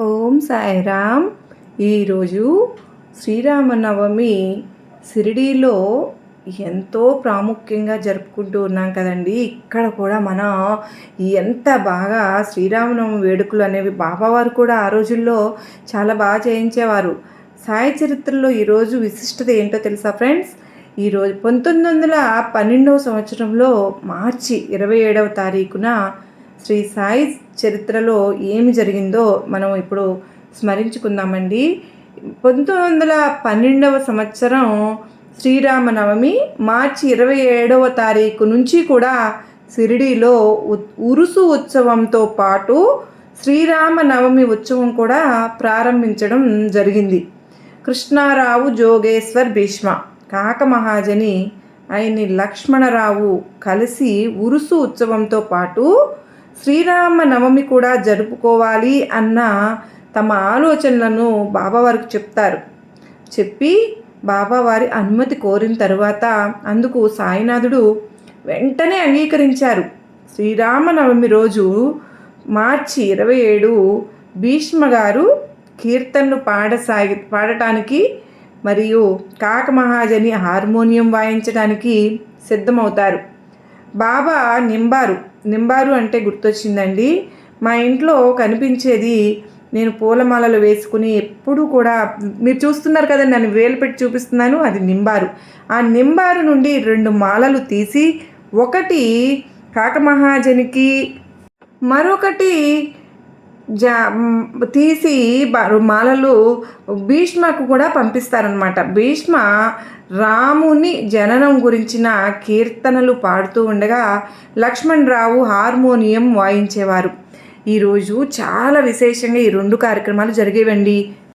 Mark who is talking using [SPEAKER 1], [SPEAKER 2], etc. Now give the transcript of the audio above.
[SPEAKER 1] ఓం సాయిరామ్. ఈరోజు శ్రీరామనవమి షిరిడీలో ఎంతో ప్రాముఖ్యంగా జరుపుకుంటూ ఉన్నాం కదండి. ఇక్కడ కూడా మనం ఎంత బాగా శ్రీరామనవమి వేడుకలు అనేవి బాబావారు కూడా ఆ రోజుల్లో చాలా బాగా చేయించేవారు. సాయి చరిత్రలో ఈరోజు విశిష్టత ఏంటో తెలుసా ఫ్రెండ్స్? ఈరోజు 1912వ సంవత్సరంలో మార్చి 27వ తారీఖున శ్రీ సాయి చరిత్రలో ఏమి జరిగిందో మనం ఇప్పుడు స్మరించుకుందామండి. 1912వ సంవత్సరం శ్రీరామనవమి మార్చి 27వ తారీఖు నుంచి కూడా షిరిడీలో ఉరుసు ఉత్సవంతో పాటు శ్రీరామనవమి ఉత్సవం కూడా ప్రారంభించడం జరిగింది. కృష్ణారావు జోగేశ్వర్ భీష్మ కాక మహాజని ఆయన్ని లక్ష్మణరావు కలిసి ఉరుసు ఉత్సవంతో పాటు శ్రీరామనవమి కూడా జరుపుకోవాలి అన్న తమ ఆలోచనలను బాబావారికి చెప్తారు. చెప్పి బాబావారి అనుమతి కోరిన తరువాత అందుకు సాయినాథుడు వెంటనే అంగీకరించారు. శ్రీరామనవమి రోజు మార్చి 27 భీష్మ గారు కీర్తనలు పాడటానికి మరియు కాక మహాజని హార్మోనియం వాయించడానికి సిద్ధమవుతారు. బాబా నింబారు అంటే గుర్తొచ్చిందండి. మా ఇంట్లో కనిపించేది, నేను పూలమాలలు వేసుకుని ఎప్పుడు కూడా మీరు చూస్తున్నారు కదా, నన్ను వేలు పెట్టి చూపిస్తున్నాను, అది నింబారు. ఆ నింబారు నుండి 2 మాలలు తీసి ఒకటి కాక మహాజనికి మరొకటి తీసి మాలలు భీష్మకు కూడా పంపిస్తారనమాట. భీష్మ రాముని జననం గురించిన కీర్తనలు పాడుతూ ఉండగా లక్ష్మణరావు హార్మోనియం వాయించేవారు. ఈరోజు చాలా విశేషంగా ఈ 2 కార్యక్రమాలు జరిగేవండి.